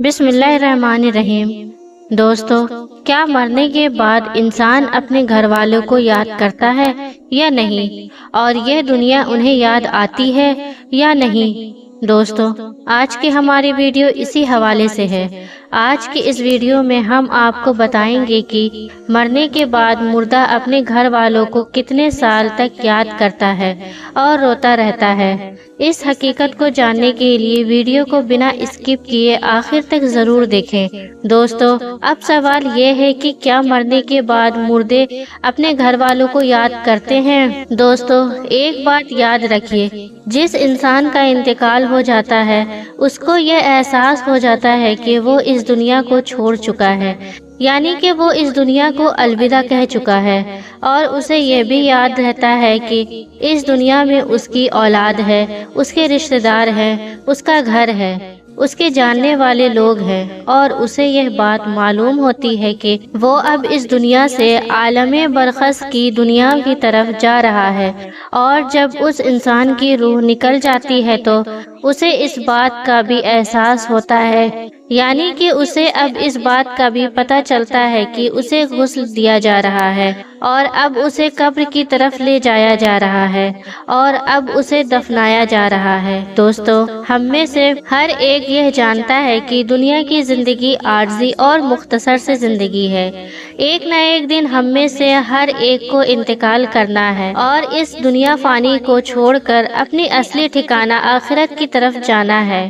بسم اللہ الرحمن الرحیم۔ دوستو، کیا مرنے کے بعد انسان اپنے گھر والوں کو یاد کرتا ہے یا نہیں، اور یہ دنیا انہیں یاد آتی ہے یا نہیں؟ دوستو، آج کی ہماری ویڈیو اسی حوالے سے ہے۔ آج کی اس ویڈیو میں ہم آپ کو بتائیں گے کہ مرنے کے بعد مردہ اپنے گھر والوں کو کتنے سال تک یاد کرتا ہے اور روتا رہتا ہے۔ اس حقیقت کو جاننے کے لیے ویڈیو کو بنا اسکپ کیے آخر تک ضرور دیکھیں۔ دوستو، اب سوال یہ ہے کہ کیا مرنے کے بعد مردے اپنے گھر والوں کو یاد کرتے ہیں؟ دوستو، ایک بات یاد رکھیے، جس انسان کا انتقال ہو جاتا ہے اس کو یہ احساس ہو جاتا ہے کہ وہ اس دنیا کو چھوڑ چکا ہے، یعنی کہ وہ اس دنیا کو الوداع کہہ چکا ہے، اور اسے یہ بھی یاد رہتا ہے کہ اس دنیا میں اس کی اولاد ہے، اس کے رشتہ دار ہیں، اس کا گھر ہے، اس کے جاننے والے لوگ ہیں، اور اسے یہ بات معلوم ہوتی ہے کہ وہ اب اس دنیا سے عالم برزخ کی دنیا کی طرف جا رہا ہے۔ اور جب اس انسان کی روح نکل جاتی ہے تو اسے اس بات کا بھی احساس ہوتا ہے، یعنی کہ اسے اب اس بات کا بھی پتہ چلتا ہے کہ اسے غسل دیا جا رہا ہے، اور اب اسے قبر کی طرف لے جایا جا رہا ہے، اور اب اسے دفنایا جا رہا ہے۔ دوستو، ہم میں سے ہر ایک یہ جانتا ہے کہ دنیا کی زندگی عارضی اور مختصر سے زندگی ہے۔ ایک نہ ایک دن ہم میں سے ہر ایک کو انتقال کرنا ہے، اور اس دنیا فانی کو چھوڑ کر اپنی اصلی ٹھکانہ آخرت کی طرف جانا ہے۔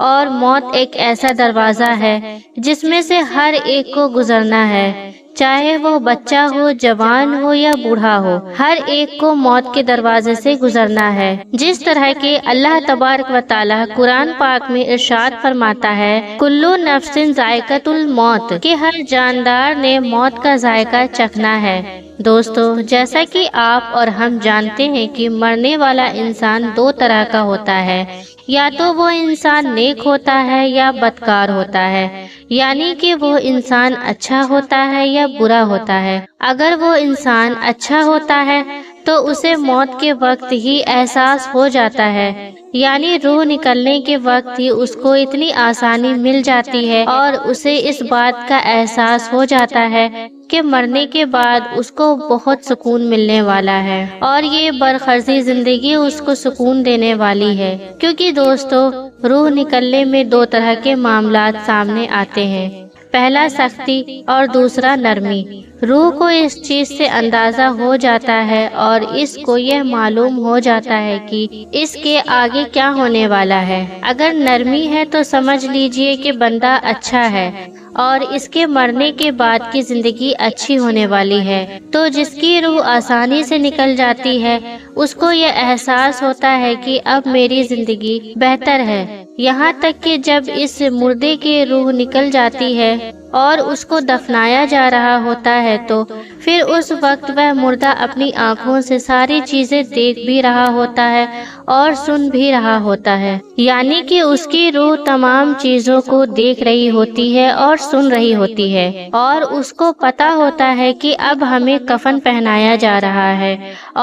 اور موت ایک ایسا دروازہ ہے جس میں سے ہر ایک کو گزرنا ہے، چاہے وہ بچہ ہو، جوان ہو یا بوڑھا ہو، ہر ایک کو موت کے دروازے سے گزرنا ہے۔ جس طرح کہ اللہ تبارک و تعالی قرآن پاک میں ارشاد فرماتا ہے، کلو نفس ذائقۃ الموت، کہ ہر جاندار نے موت کا ذائقہ چکھنا ہے۔ دوستو، جیسا کہ آپ اور ہم جانتے ہیں کہ مرنے والا انسان دو طرح کا ہوتا ہے، یا تو وہ انسان نیک ہوتا ہے یا بدکار ہوتا ہے، یعنی کہ وہ انسان اچھا ہوتا ہے یا برا ہوتا ہے۔ اگر وہ انسان اچھا ہوتا ہے تو اسے موت کے وقت ہی احساس ہو جاتا ہے، یعنی روح نکلنے کے وقت ہی اس کو اتنی آسانی مل جاتی ہے، اور اسے اس بات کا احساس ہو جاتا ہے کہ مرنے کے بعد اس کو بہت سکون ملنے والا ہے، اور یہ برزخی زندگی اس کو سکون دینے والی ہے۔ کیونکہ دوستو، روح نکلنے میں دو طرح کے معاملات سامنے آتے ہیں، پہلا سختی اور دوسرا نرمی۔ روح کو اس چیز سے اندازہ ہو جاتا ہے اور اس کو یہ معلوم ہو جاتا ہے کہ اس کے آگے کیا ہونے والا ہے۔ اگر نرمی ہے تو سمجھ لیجئے کہ بندہ اچھا ہے اور اس کے مرنے کے بعد کی زندگی اچھی ہونے والی ہے، تو جس کی روح آسانی سے نکل جاتی ہے اس کو یہ احساس ہوتا ہے کہ اب میری زندگی بہتر ہے۔ یہاں تک کہ جب اس مردے کی روح نکل جاتی ہے اور اس کو دفنایا جا رہا ہوتا ہے تو پھر اس وقت وہ مردہ اپنی آنکھوں سے ساری چیزیں دیکھ بھی رہا ہوتا ہے اور سن بھی رہا ہوتا ہے، یعنی کہ اس کی روح تمام چیزوں کو دیکھ رہی ہوتی ہے اور سن رہی ہوتی ہے، اور اس کو پتا ہوتا ہے کہ اب ہمیں کفن پہنایا جا رہا ہے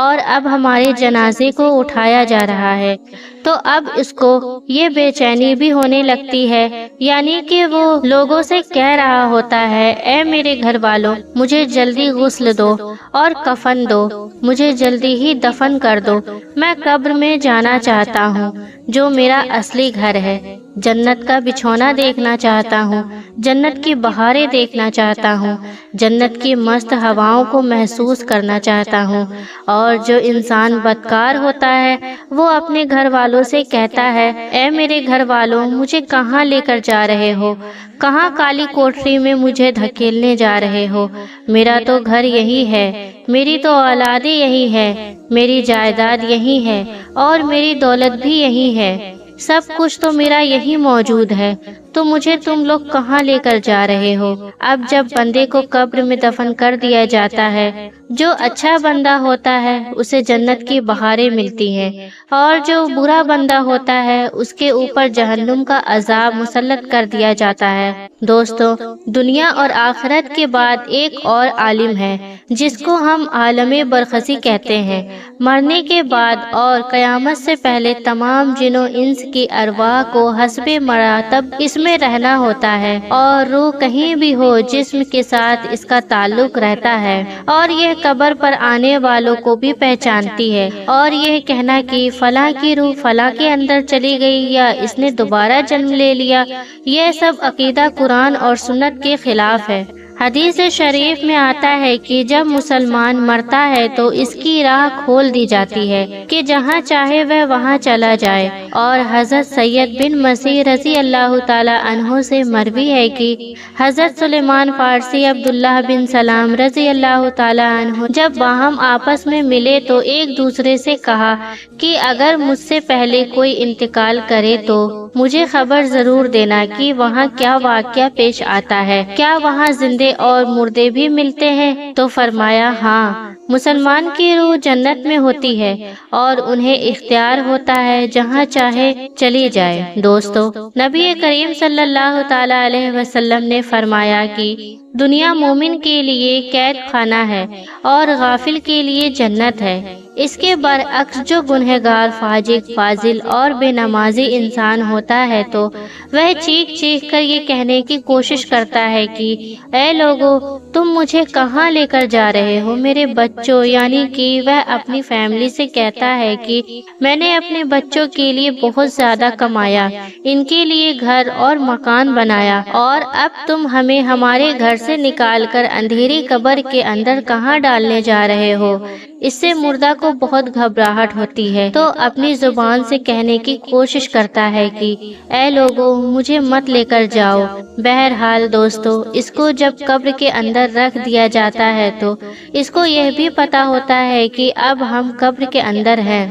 اور اب ہمارے جنازے کو اٹھایا جا رہا ہے۔ تو اب اس کو یہ بے چینی بھی ہونے لگتی ہے، یعنی کہ وہ لوگوں سے کہہ رہا ہوتا ہے، اے میرے گھر والوں، مجھے جلدی غسل دو اور کفن دو، مجھے جلدی ہی دفن کر دو، میں قبر میں جانا چاہتا ہوں جو میرا اصلی گھر ہے، جنت کا بچھونا دیکھنا چاہتا ہوں، جنت کی بہاریں دیکھنا چاہتا ہوں، جنت کی مست ہواؤں کو محسوس کرنا چاہتا ہوں۔ اور جو انسان بدکار ہوتا ہے وہ اپنے گھر والوں سے کہتا ہے، اے میرے گھر والوں، مجھے کہاں لے کر جا رہے ہو، کہاں کالی کوٹری میں مجھے دھکیلنے جا رہے ہو، میرا تو گھر یہی ہے، میری تو اولادیں یہی ہے، میری جائیداد یہی ہے، اور میری دولت بھی یہی ہے، سب کچھ تو میرا یہی موجود ہے، تو مجھے تم لوگ کہاں لے کر جا رہے ہو؟ اب جب بندے کو قبر میں دفن کر دیا جاتا ہے، جو اچھا بندہ ہوتا ہے اسے جنت کی بہاریں ملتی ہیں، اور جو برا بندہ ہوتا ہے اس کے اوپر جہنم کا عذاب مسلط کر دیا جاتا ہے۔ دوستو، دنیا اور آخرت کے بعد ایک اور عالم ہے جس کو ہم عالم برزخی کہتے ہیں۔ مرنے کے بعد اور قیامت سے پہلے تمام جن و انس کی ارواح کو حسب مراتب اس میں رہنا ہوتا ہے اور روح کہیں بھی ہو جسم کے ساتھ اس کا تعلق رہتا ہے، اور یہ قبر پر آنے والوں کو بھی پہچانتی ہے، اور یہ کہنا کہ فلاں کی روح فلاں کے اندر چلی گئی یا اس نے دوبارہ جنم لے لیا، یہ سب عقیدہ قرآن اور سنت کے خلاف ہے۔ حدیث شریف میں آتا ہے کہ جب مسلمان مرتا ہے تو اس کی راہ کھول دی جاتی ہے کہ جہاں چاہے وہ وہاں چلا جائے، اور حضرت سید بن مسیح رضی اللہ تعالی عنہ سے مروی ہے کہ حضرت سلیمان فارسی عبداللہ بن سلام رضی اللہ تعالی عنہ جب باہم آپس میں ملے تو ایک دوسرے سے کہا کہ اگر مجھ سے پہلے کوئی انتقال کرے تو مجھے خبر ضرور دینا کہ وہاں کیا واقعہ پیش آتا ہے، کیا وہاں زندے اور مردے بھی ملتے ہیں؟ تو فرمایا ہاں، مسلمان کی روح جنت میں ہوتی ہے اور انہیں اختیار ہوتا ہے جہاں چاہے چلی جائے۔ دوستو، نبی کریم صلی اللہ تعالی علیہ وسلم نے فرمایا کہ دنیا مومن کے لیے قید خانہ ہے اور غافل کے لیے جنت ہے۔ اس کے برعکس جو گنہگار، فاجر، فاضل اور بے نمازی انسان ہوتا ہے تو وہ چیخ چیخ کر یہ کہنے کی کوشش کرتا ہے کہ اے لوگو، تم مجھے کہاں لے کر جا رہے ہو؟ میرے بچوں، یعنی کہ وہ اپنی فیملی سے کہتا ہے کہ میں نے اپنے بچوں کے لیے بہت زیادہ کمایا، ان کے لیے گھر اور مکان بنایا، اور اب تم ہمیں ہمارے گھر سے نکال کر اندھیری قبر کے اندر کہاں ڈالنے جا رہے ہو؟ اس سے مردہ کو بہت گھبراہٹ ہوتی ہے تو اپنی زبان سے کہنے کی کوشش کرتا ہے کہ اے لوگو، مجھے مت لے کر جاؤ۔ بہرحال دوستو، اس کو جب قبر کے اندر رکھ دیا جاتا ہے تو اس کو یہ بھی پتا ہوتا ہے کہ اب ہم قبر کے اندر ہیں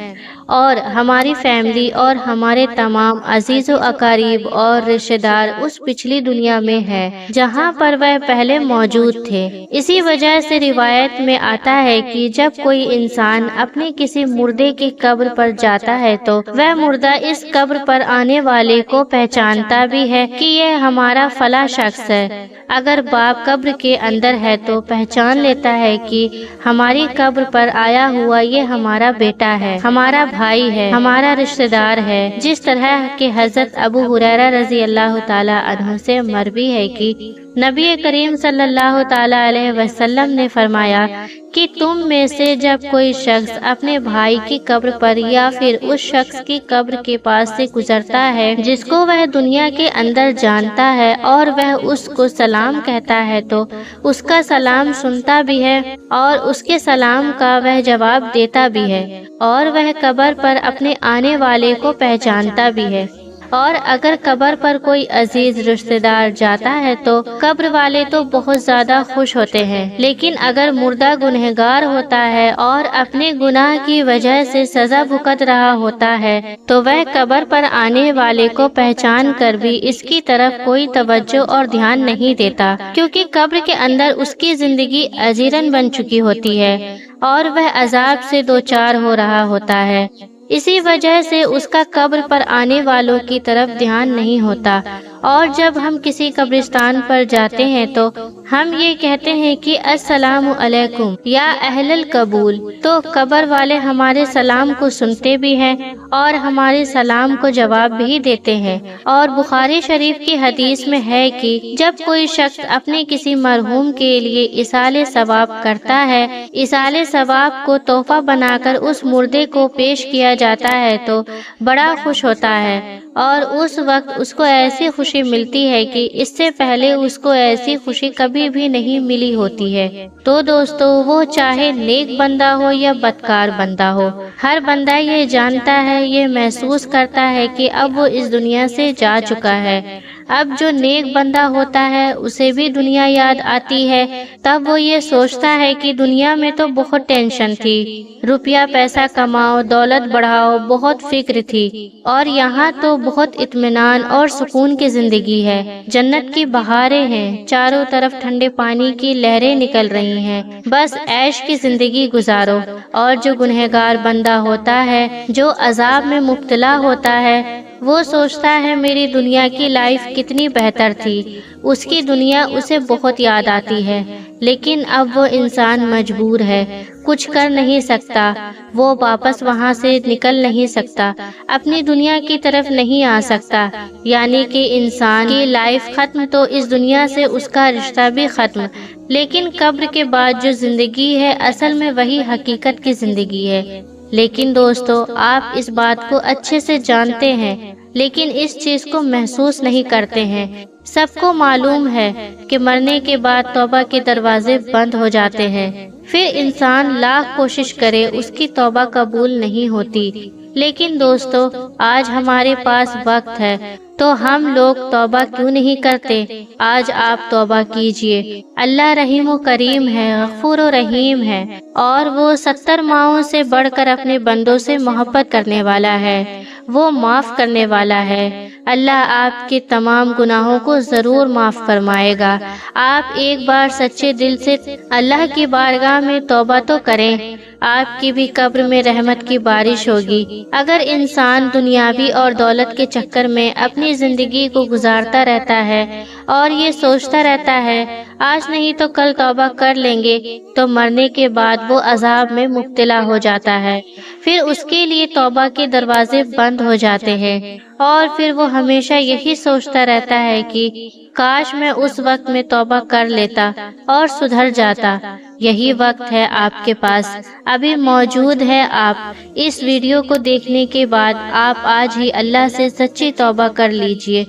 اور ہماری فیملی اور ہمارے تمام عزیز و اقارب اور رشتہ دار اس پچھلی دنیا میں ہے جہاں پر وہ پہلے موجود تھے۔ اسی وجہ سے روایت میں آتا ہے کہ جب کوئی انسان اپنے کسی مردے کی قبر پر جاتا ہے تو وہ مردہ اس قبر پر آنے والے کو پہچانتا بھی ہے کہ یہ ہمارا فلاں شخص ہے۔ اگر باپ قبر کے اندر ہے تو پہچان لیتا ہے کہ ہماری قبر پر آیا ہوا یہ ہمارا بیٹا ہے، ہمارا بھائی ہے، ہمارا رشتہ دار ہے۔ جس طرح کہ حضرت ابو ہریرہ رضی اللہ تعالی عنہ سے مروی ہے کہ نبی کریم صلی اللہ تعالی علیہ وسلم نے فرمایا کہ تم میں سے جب کوئی شخص اپنے بھائی کی قبر پر یا پھر اس شخص کی قبر کے پاس سے گزرتا ہے جس کو وہ دنیا کے اندر جانتا ہے اور وہ اس کو سلام کہتا ہے تو اس کا سلام سنتا بھی ہے اور اس کے سلام کا وہ جواب دیتا بھی ہے، اور وہ قبر پر اپنے آنے والے کو پہچانتا بھی ہے۔ اور اگر قبر پر کوئی عزیز رشتہ دار جاتا ہے تو قبر والے تو بہت زیادہ خوش ہوتے ہیں، لیکن اگر مردہ گنہگار ہوتا ہے اور اپنے گناہ کی وجہ سے سزا بھگت رہا ہوتا ہے تو وہ قبر پر آنے والے کو پہچان کر بھی اس کی طرف کوئی توجہ اور دھیان نہیں دیتا، کیونکہ قبر کے اندر اس کی زندگی اجیرن بن چکی ہوتی ہے اور وہ عذاب سے دوچار ہو رہا ہوتا ہے۔ اسی وجہ سے اس کا قبر پر آنے والوں کی طرف دھیان نہیں ہوتا، اور جب ہم کسی قبرستان پر جاتے ہیں تو ہم یہ کہتے ہیں کہ السلام علیکم یا اہل القبول، تو قبر والے ہمارے سلام کو سنتے بھی ہیں اور ہمارے سلام کو جواب بھی دیتے ہیں۔ اور بخاری شریف کی حدیث میں ہے کہ جب کوئی شخص اپنے کسی مرحوم کے لیے ایصال ثواب کرتا ہے، ایصال ثواب کو تحفہ بنا کر اس مردے کو پیش کیا جاتا ہے تو بڑا خوش ہوتا ہے، اور اس وقت اس کو ایسی خوشی ملتی ہے کہ اس سے پہلے اس کو ایسی خوشی کبھی بھی نہیں ملی ہوتی ہے۔ تو دوستو، وہ چاہے نیک بندہ ہو یا بدکار بندہ ہو، ہر بندہ یہ جانتا ہے، یہ محسوس کرتا ہے کہ اب وہ اس دنیا سے جا چکا ہے۔ اب جو نیک بندہ ہوتا ہے اسے بھی دنیا یاد آتی ہے، تب وہ یہ سوچتا ہے کہ دنیا میں تو بہت ٹینشن تھی، روپیہ پیسہ کماؤ، دولت بڑھاؤ، بہت فکر تھی، اور یہاں تو بہت اطمینان اور سکون کی زندگی ہے، جنت کی بہاریں ہیں، چاروں طرف ٹھنڈے پانی کی لہریں نکل رہی ہیں، بس عیش کی زندگی گزارو۔ اور جو گنہگار بندہ ہوتا ہے، جو عذاب میں مبتلا ہوتا ہے، وہ سوچتا ہے میری دنیا کی لائف کتنی بہتر تھی، اس کی دنیا اسے بہت یاد آتی ہے، لیکن اب وہ انسان مجبور ہے، کچھ کر نہیں سکتا، وہ واپس وہاں سے نکل نہیں سکتا، اپنی دنیا کی طرف نہیں آ سکتا، یعنی کہ انسان کی لائف ختم تو اس دنیا سے اس کا رشتہ بھی ختم۔ لیکن قبر کے بعد جو زندگی ہے اصل میں وہی حقیقت کی زندگی ہے۔ لیکن دوستو، آپ اس بات کو اچھے سے جانتے ہیں لیکن اس چیز کو محسوس نہیں کرتے ہیں۔ سب کو معلوم ہے کہ مرنے کے بعد توبہ کے دروازے بند ہو جاتے ہیں، پھر انسان لاکھ کوشش کرے اس کی توبہ قبول نہیں ہوتی۔ لیکن دوستو، آج ہمارے پاس وقت ہے تو ہم لوگ توبہ کیوں نہیں کرتے؟ آج آپ توبہ کیجئے۔ اللہ رحیم و کریم ہے، غفور و رحیم ہے، اور وہ 70 ماؤں سے بڑھ کر اپنے بندوں سے محبت کرنے والا ہے، وہ معاف کرنے والا ہے۔ اللہ آپ کے تمام گناہوں کو ضرور معاف فرمائے گا۔ آپ ایک بار سچے دل سے اللہ کی بارگاہ میں توبہ تو کریں، آپ کی بھی قبر میں رحمت کی بارش ہوگی۔ اگر انسان دنیاوی اور دولت کے چکر میں اپنی زندگی کو گزارتا رہتا ہے اور یہ سوچتا رہتا ہے آج نہیں تو کل توبہ کر لیں گے، تو مرنے کے بعد وہ عذاب میں مبتلا ہو جاتا ہے، پھر اس کے لیے توبہ کے دروازے بند ہو جاتے ہیں، اور پھر وہ ہمیشہ یہی سوچتا رہتا ہے کہ کاش میں اس وقت میں توبہ کر لیتا اور سدھر جاتا۔ یہی وقت ہے آپ کے پاس، ابھی موجود ہے۔ آپ اس ویڈیو کو دیکھنے کے بعد آپ آج ہی اللہ سے سچی توبہ کر لیجئے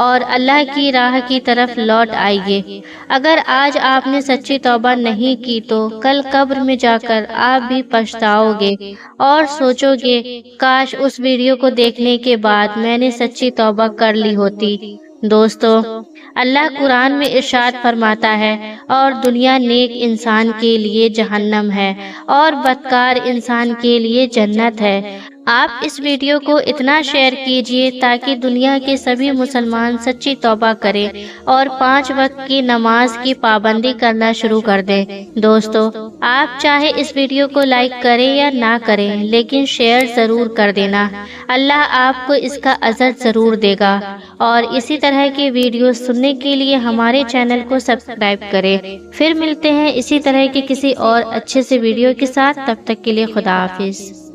اور اللہ کی راہ کی طرف لوٹ آئیے۔ اگر آج آپ نے سچی توبہ نہیں کی تو کل قبر میں جا کر آپ بھی پچھتاؤ گے اور سوچو گے کاش اس ویڈیو کو دیکھنے کے بعد میں نے سچی توبہ کر لی ہوتی۔ دوستو، اللہ قرآن میں ارشاد فرماتا ہے، اور دنیا نیک انسان کے لیے جہنم ہے اور بدکار انسان کے لیے جنت ہے۔ آپ اس ویڈیو کو اتنا شیئر کیجئے تاکہ دنیا کے سبھی مسلمان سچی توبہ کریں اور 5 وقت کی نماز کی پابندی کرنا شروع کر دیں۔ دوستو، آپ چاہے اس ویڈیو کو لائک کریں یا نہ کریں لیکن شیئر ضرور کر دینا، اللہ آپ کو اس کا اجر ضرور دے گا۔ اور اسی طرح کی ویڈیو سننے کے لیے ہمارے چینل کو سبسکرائب کریں۔ پھر ملتے ہیں اسی طرح کے کسی اور اچھے سے ویڈیو کے ساتھ، تب تک کے لیے خدا حافظ۔